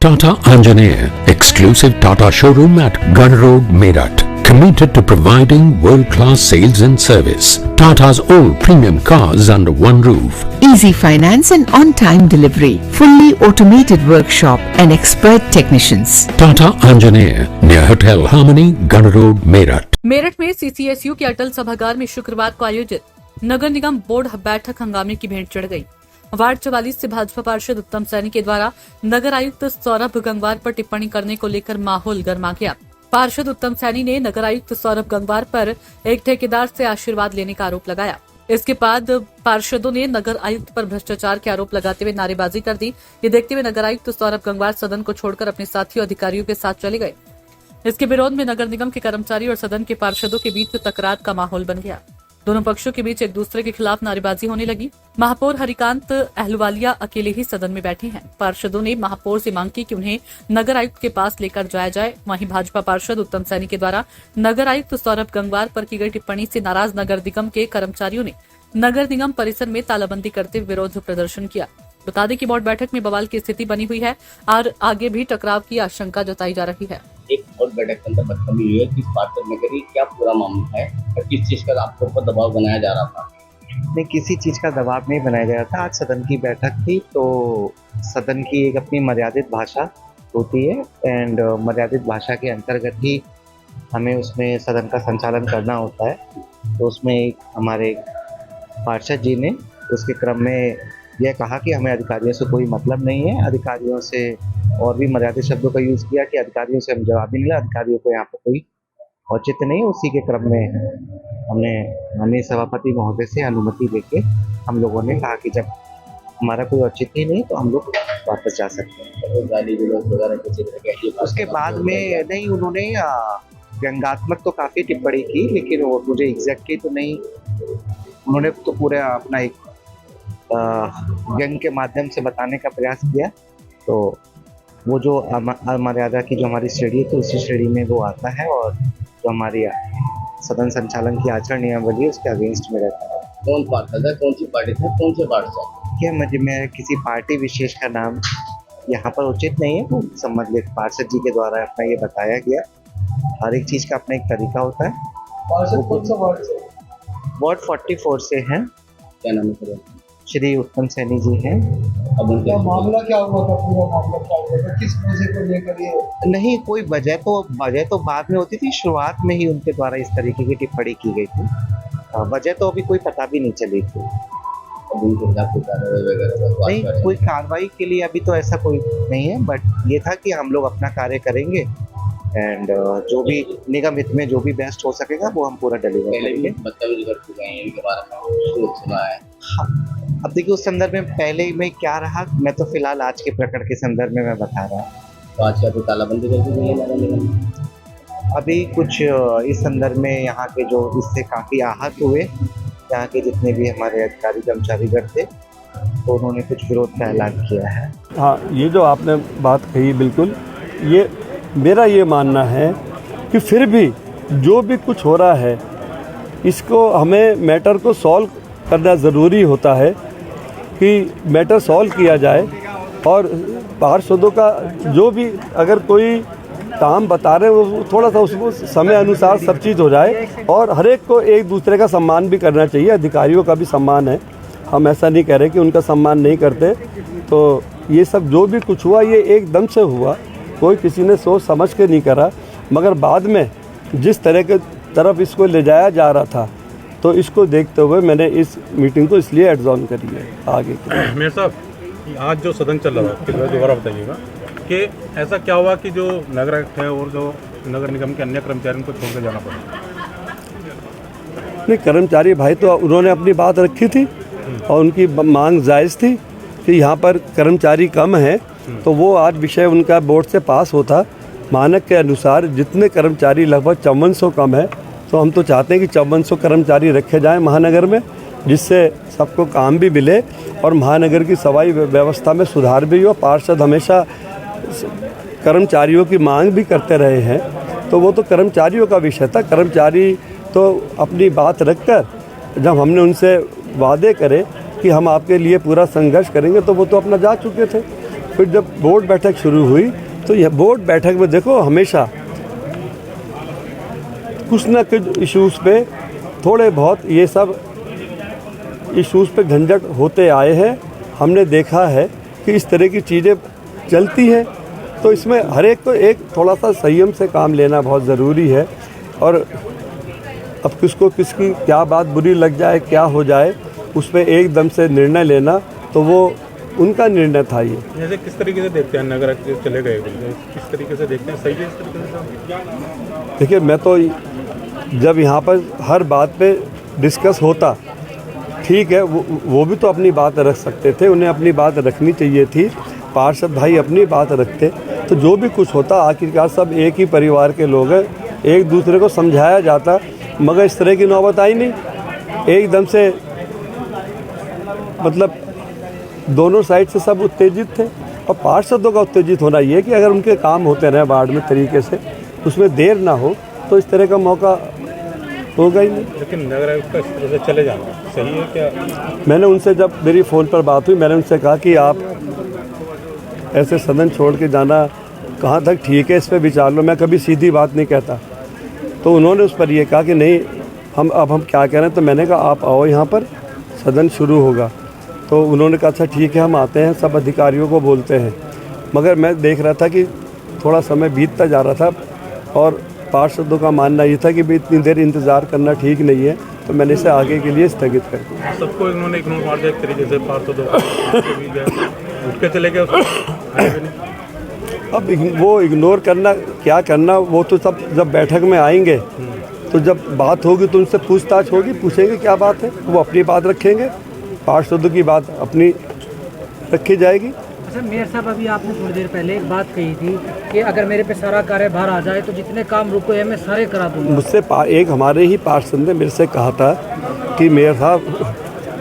Tata Anjaneya, exclusive Tata showroom at Gun Road, Meerut. Committed to providing world-class sales and service. Tata's all premium cars under one roof. Easy finance and on-time delivery. Fully automated workshop and expert technicians. Tata Anjaneya, near Hotel Harmony, Gun Road, Meerut. Meerut में CCSU के अटल सभागार में शुक्रवार को आयोजित नगर निगम board बैठक हंगामे की भेंट चढ़ गई। वार्ड 44 से भाजपा पार्षद उत्तम सैनी के द्वारा नगर आयुक्त सौरभ गंगवार पर टिप्पणी करने को लेकर माहौल गर्मा गया। पार्षद उत्तम सैनी ने नगर आयुक्त सौरभ गंगवार पर एक ठेकेदार से आशीर्वाद लेने का आरोप लगाया। इसके बाद पार्षदों ने नगर आयुक्त पर भ्रष्टाचार के आरोप लगाते हुए नारेबाजी कर दी। ये देखते हुए नगर आयुक्त सौरभ गंगवार सदन को छोड़कर अपने साथियों अधिकारियों के साथ चले गए। इसके विरोध में नगर निगम के कर्मचारी और सदन के पार्षदों के बीच तकरार का माहौल बन गया। दोनों पक्षों के बीच एक दूसरे के खिलाफ नारेबाजी होने लगी। महापौर हरिकांत अहलुवालिया अकेले ही सदन में बैठे हैं। पार्षदों ने महापौर से मांग की कि उन्हें नगर आयुक्त के पास लेकर जाया जाए। वहीं भाजपा पार्षद उत्तम सैनी के द्वारा नगर आयुक्त सौरभ गंगवार पर की गई टिप्पणी से नाराज नगर निगम के कर्मचारियों ने नगर निगम परिसर में तालाबंदी करते हुए विरोध प्रदर्शन किया। बता दें कि बोर्ड बैठक में बवाल की स्थिति बनी हुई है और आगे भी टकराव की आशंका जताई जा रही है। एक बोर्ड बैठक के अंदर बदतमीजी हुई है, किस पार्षद ने करी, क्या पूरा मामला है और किस चीज का आपके ऊपर दबाव बनाया जा रहा था? नहीं, किसी चीज़ का दबाव नहीं बनाया जा रहा था। आज सदन की बैठक थी तो सदन की एक अपनी मर्यादित भाषा होती है एंड मर्यादित भाषा के अंतर्गत ही हमें उसमें सदन का संचालन करना होता है। तो उसमें एक हमारे पार्षद जी ने उसके क्रम में यह कहा कि हमें अधिकारियों से कोई मतलब नहीं है, अधिकारियों से और भी मर्यादित शब्दों का यूज़ किया कि अधिकारियों से हम जवाब नहीं मिला, अधिकारियों को यहाँ पर कोई औचित्य नहीं है। उसी के क्रम में हमने माननीय सभापति महोदय से अनुमति लेके हम लोगों ने कहा कि जब हमारा कोई औचित्य नहीं तो हम लोग वापस जा सकते हैं। उसके बाद में नहीं, उन्होंने व्यंग्यात्मक तो काफ़ी टिप्पणी की, लेकिन वो मुझे एग्जैक्टली तो नहीं, उन्होंने तो पूरा अपना एक व्यंग के माध्यम से बताने का प्रयास किया। तो वो जो मर्यादा की जो हमारी श्रेणी है तो उसी श्रेणी में वो आता है और जो हमारी सदन संचालन की आचरण नियमावली है उसके अगेंस्ट में रहता है। कौन पार्षद है, कौन सी पार्टी से, कौन से पार्षद? क्या मैं किसी पार्टी विशेष का नाम यहाँ पर उचित नहीं है, वो संबंधित पार्षद जी के द्वारा अपना ये बताया गया। हर एक चीज़ का अपना एक तरीका होता है। पार्षद कौन सा वार्ड से? वार्ड 44 से हैं। क्या नाम है? श्री उत्तम सैनी जी हैं। अब उनका मामला क्या हुआ था, पूरा मामला क्या हुआ था, किस वजह को लेकर ये? नहीं, कोई वजह तो बाद में होती थी, शुरुआत में ही उनके द्वारा इस तरीके की टिप्पणी की गई थी। वजह तो अभी कोई पता भी नहीं चली थी। नहीं, कोई कार्रवाई के लिए अभी तो ऐसा कोई नहीं है, बट ये था कि हम लोग अपना कार्य करेंगे एंड जो भी निगम हित में जो भी बेस्ट हो सकेगा वो हम पूरा डिलीवर करेंगे। अब देखिए उस संदर्भ में पहले ही मैं क्या रहा, मैं तो फिलहाल आज के प्रकरण के संदर्भ में मैं बता रहा हूँ। तो आज क्या तालाबंदी कर दी है? अभी कुछ इस संदर्भ में यहाँ के जो इससे काफ़ी आहत हुए, यहाँ के जितने भी हमारे अधिकारी कर्मचारीगण थे, तो उन्होंने कुछ विरोध का ऐलान किया है। हाँ, ये जो आपने बात कही बिल्कुल, ये मेरा ये मानना है कि फिर भी जो भी कुछ हो रहा है इसको हमें मैटर को सॉल्व करना ज़रूरी होता है कि मैटर सॉल्व किया जाए और पार्षदों का जो भी अगर कोई काम बता रहे हैं वो थोड़ा सा उसको समय अनुसार सब चीज़ हो जाए और हर एक को एक दूसरे का सम्मान भी करना चाहिए। अधिकारियों का भी सम्मान है, हम ऐसा नहीं कह रहे कि उनका सम्मान नहीं करते। तो ये सब जो भी कुछ हुआ ये एकदम से हुआ, कोई किसी ने सोच समझ के नहीं करा, मगर बाद में जिस तरह के तरफ इसको ले जाया जा रहा था तो इसको देखते हुए मैंने इस मीटिंग को इसलिए एडजॉर्न करी है आगे। मेयर साहब, आज जो सदन चल रहा था दोबारा बताइएगा कि ऐसा क्या हुआ कि जो नगर आयुक्त है और जो नगर निगम के अन्य कर्मचारियों को छोड़ कर जाना पड़ा? नहीं, कर्मचारी भाई तो उन्होंने अपनी बात रखी थी और उनकी मांग जायज़ थी कि यहाँ पर कर्मचारी कम हैं, तो वो आज विषय उनका बोर्ड से पास होता। मानक के अनुसार जितने कर्मचारी लगभग 5400 कम है, तो हम तो चाहते हैं कि 5400 कर्मचारी रखे जाएं महानगर में, जिससे सबको काम भी मिले और महानगर की सफाई व्यवस्था में सुधार भी हो। पार्षद हमेशा कर्मचारियों की मांग भी करते रहे हैं, तो वो तो कर्मचारियों का विषय था। कर्मचारी तो अपनी बात रखकर जब हमने उनसे वादे करे कि हम आपके लिए पूरा संघर्ष करेंगे तो वो तो अपना जा चुके थे। फिर जब बोर्ड बैठक शुरू हुई तो यह बोर्ड बैठक में देखो हमेशा कुछ ना कुछ इश्यूज़ पे थोड़े बहुत ये सब इश्यूज़ पे झंझट होते आए हैं। हमने देखा है कि इस तरह की चीज़ें चलती हैं, तो इसमें हर एक को एक थोड़ा सा संयम से काम लेना बहुत ज़रूरी है। और अब किसको किसकी क्या बात बुरी लग जाए, क्या हो जाए, उस पर एकदम से निर्णय लेना तो वो उनका निर्णय था। ये जैसे किस तरीके से देखते हैं नगर चले गए, किस तरीके से देखते हैं, सही है इस तरीके से? देखिए, मैं तो जब यहाँ पर हर बात पे डिस्कस होता, ठीक है, वो भी तो अपनी बात रख सकते थे, उन्हें अपनी बात रखनी चाहिए थी। पार्षद भाई अपनी बात रखते तो जो भी कुछ होता, आखिरकार सब एक ही परिवार के लोग हैं, एक दूसरे को समझाया जाता। मगर इस तरह की नौबत आई नहीं, एकदम से मतलब दोनों साइड से सब उत्तेजित थे। और पार्षदों का उत्तेजित होना ये कि अगर उनके काम होते रहे वार्ड में तरीके से, उसमें देर ना हो, तो इस तरह का मौका होगा ही नहीं। लेकिन नगर आयुक्त का इस तरह से चले जाना सही है क्या? मैंने उनसे, जब मेरी फ़ोन पर बात हुई, मैंने उनसे कहा कि आप ऐसे सदन छोड़ के जाना कहाँ तक ठीक है, इस पर विचार लो। मैं कभी सीधी बात नहीं कहता। तो उन्होंने उस पर ये कहा कि नहीं, हम क्या कह रहे हैं। तो मैंने कहा आप आओ, यहाँ पर सदन शुरू होगा। तो उन्होंने कहा अच्छा ठीक है, हम आते हैं, सब अधिकारियों को बोलते हैं। मगर मैं देख रहा था कि थोड़ा समय बीतता जा रहा था और पार्षदों का मानना ये था कि भाई इतनी देर इंतज़ार करना ठीक नहीं है, तो मैंने इसे आगे के लिए स्थगित कर दिया। सबको इन्होंने इग्नोर मार दिया एक तरीके से, पार्षदों उठ के चले गए, अब वो इग्नोर करना क्या करना, वो तो सब जब बैठक में आएंगे तो जब बात होगी तो उनसे पूछताछ होगी, पूछेंगे क्या बात है, वो अपनी बात रखेंगे, पार्षदों की बात अपनी रखी जाएगी। अच्छा मेयर साहब, अभी आपने थोड़ी देर पहले एक बात कही थी कि अगर मेरे पे सारा कार्यभार आ जाए तो जितने काम रुके हैं मैं सारे करा दूंगा। मुझसे एक हमारे ही पार्षद ने मेरे से कहा था कि मेयर साहब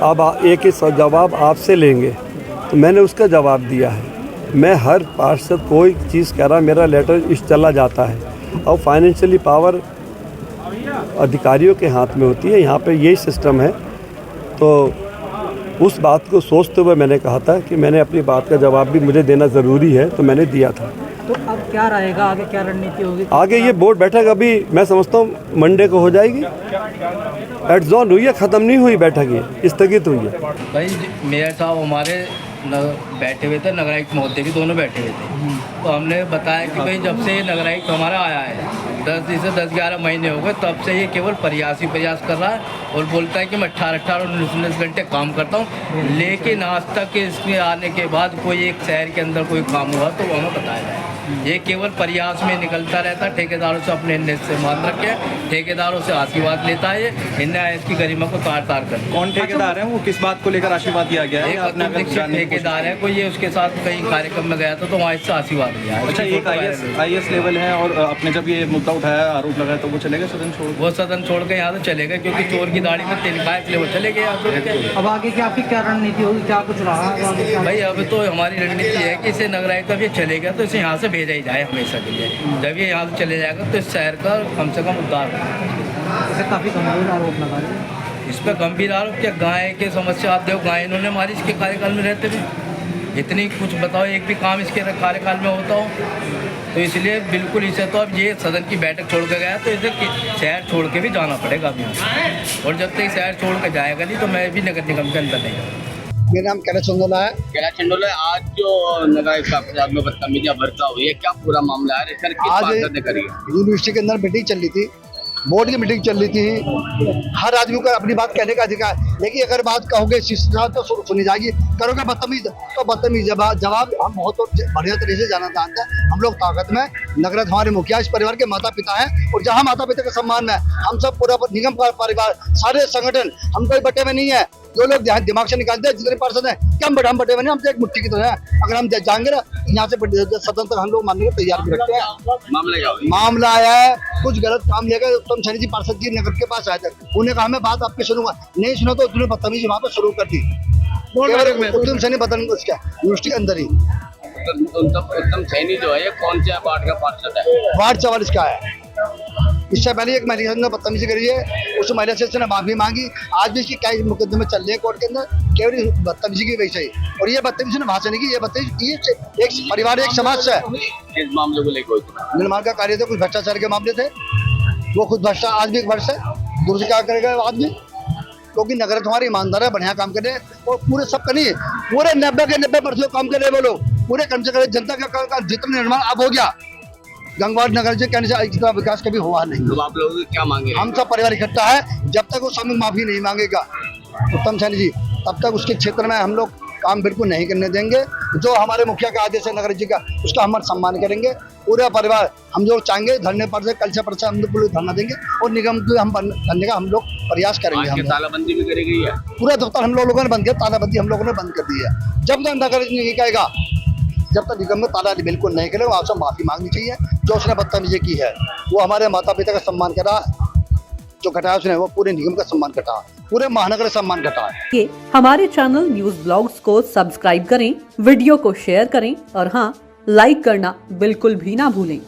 अब एक ही जवाब आपसे लेंगे, तो मैंने उसका जवाब दिया है। मैं हर पार्षद कोई चीज़ कह रहा, मेरा लेटर इस चला जाता है। और फाइनेंशियली पावर अधिकारियों के हाथ में होती है, यहाँ पे यही सिस्टम है। तो उस बात को सोचते हुए मैंने कहा था कि मैंने अपनी बात का जवाब भी मुझे देना ज़रूरी है, तो मैंने दिया था। तो अब क्या रहेगा आगे, क्या रणनीति होगी? आगे ये बोर्ड बैठक अभी मैं समझता हूँ मंडे को हो जाएगी। एडजॉर्न हुई है, ख़त्म नहीं हुई बैठक, ये स्थगित हुई है। भाई मेयर साहब हमारे बैठे हुए थे, नगर आयुक्त महोदय भी दोनों बैठे हुए थे। तो हमने बताया कि भाई जब से नगर आयुक्त हमारा आया है 10-11 महीने हो गए, तब से ये केवल प्रयास कर रहा है और बोलता है कि मैं 18-19 घंटे काम करता हूँ। लेकिन आज तक इसके आने के बाद कोई एक शहर के अंदर कोई काम हुआ तो वो हमें बताया जाए। ये केवल प्रयास में निकलता रहता है, ठेकेदारों से अपने निश्चित से मान रखे, ठेकेदारों से आशीर्वाद लेता है, इन्हें इसकी गरिमा को तार कर। कौन ठेकेदार है, वो किस बात को लेकर आशीर्वाद दिया गया है? ठेकेदार है कोई, ये उसके साथ कहीं कार्यक्रम में गया था तो वहाँ इससे आशीर्वाद लिया। अच्छा, एक IAS लेवल है और आपने जब ये मुद्दा उठाया, आरोप लगाया, तो वो चले गए सदन छोड़? वो सदन छोड़ के यहाँ से चले गए क्योंकि चोर की दाढ़ी में तेल खाया, इसलिए वो चले गए। अब आगे की आपकी क्या रणनीति होगी, क्या कुछ रहा? भाई अब तो हमारी रणनीति है कि इसे नगर आयुक्त ये चले गया तो इसे यहाँ से भेजा ही जाए हमेशा के लिए। जब ये यहाँ से चले जाएगा तो इस शहर का कम से कम उद्धार होगा। इसे काफ़ी गंभीर आरोप लगा रहे हैं। इस पर गंभीर आरोप क्या, गाय के समस्या आप देखो, गाय इन्होंने मारी इसके कार्यकाल में रहते हुए। इतनी कुछ बताओ, एक भी काम इसके कार्यकाल में होता हो? तो इसलिए बिल्कुल इसे तो अब ये सदन की बैठक छोड़ के गया तो इसे शहर छोड़ के भी जाना पड़ेगा अभी। और जब तक शहर छोड़ के जाएगा नहीं तो मैं भी नगर निगम के अंदर नहीं जाऊँगा। मेरा नाम कैलाश चंदोला है। कैलाश चंदोला, आज जो नगर आयुक्त साहब में बदतमीजियां बरता हुई है, क्या पूरा मामला है? सर किस पार्षद ने करी है? यूनिवर्सिटी के अंदर मीटिंग चल रही थी, बोर्ड की मीटिंग चल रही थी। हर आदमी को अपनी बात कहने का अधिकार, लेकिन अगर बात कहोगे शिष्टाचार तो सुनी जाएगी, करोगे बदतमीज तो बदतमीज जवाब हम बहुत बढ़िया तरीके से जाना चाहते हैं। हम लोग ताकत में, नगरत हमारे मुखिया इस परिवार के माता पिता हैं और जहाँ माता पिता के सम्मान में हम सब पूरा निगम परिवार, सारे संगठन, हम कोई बटे में नहीं है। जो लोग दिमाग से निकालते हैं, जितने पार्षद हैं क्या हम बटे में नहीं, हम तो एक मुट्ठी की तरह है। अगर हम जाएंगे ना यहाँ से सदन तक हम लोग मानने को तैयार भी रखते हैं। मामला आया है, कुछ गलत काम लेकर उत्तम सैनी जी पार्षद जी नगर के पास आए थे, उन्हें कहा मैं बात आपकी सुनूंगा, नहीं सुना तो उन्होंने बदतमीजी वहाँ पर शुरू कर दी। उत्तम सैनी बदन उसका यूनिवर्सिटी के अंदर ही। उत्तम सैनी जो है ये कौन से वार्ड का पार्षद है? वार्ड 44 का है। इससे पहले एक महिला ने बदतमीजी करी है, उस महिला से उसने माफी मांगी। आज भी इसकी कई मुकदमे चल रहे हैं कोर्ट के अंदर केवल बदतमीजी की वजह से। और ये बदतमीजी ने भाषण नहीं की, ये बदतमीजी एक परिवार एक समाज से इस मामले को लेकर निर्माण का कार्य थे, कुछ भ्रष्टाचार के मामले थे, वो खुद भ्रष्टा आज भी एक वर्ष है, दूसरे क्या करेगा आदमी, क्योंकि नगर तुम्हारी ईमानदार है, बढ़िया काम करे और पूरे सब नहीं पूरे 90 के 90% काम करे वो लोग, पूरे कम से कम जनता का जितना निर्माण अब हो गया गंगवार नगर से कहने से इतना विकास कभी हुआ नहीं। तो आप लोगों को क्या मांगे? हम सब परिवार इकट्ठा है, जब तक वो सामूहिक माफी नहीं मांगेगा उत्तम सैनी जी, तब तक उसके क्षेत्र में हम लोग काम बिल्कुल नहीं करने देंगे। जो हमारे मुखिया का आदेश है नगर जी का, उसका हम सम्मान करेंगे। पूरा परिवार हम जो चाहेंगे धरने पर से कल से परसा हम लोग धरना देंगे और निगम को हम करने का हम लोग प्रयास करेंगे। आज तालाबंदी भी करी गई है, पूरा दफ्तर हम लोगों ने बंद किया, तालाबंदी हम लोगों ने बंद कर दी है। जब तक नगर नहीं कहेगा, जब तक निगम में ताला बिल्कुल नहीं करेगा, वहाँ से माफी मांगनी चाहिए। जो उसने बदतमीजी की है वो हमारे माता पिता का सम्मान करा, जो घटाया उसने वो पूरे निगम का सम्मान घटा, पूरे महानगर का सम्मान घटा है। हमारे चैनल न्यूज ब्लॉग्स को सब्सक्राइब करें, वीडियो को शेयर करें और हाँ, लाइक करना बिल्कुल भी ना भूलें।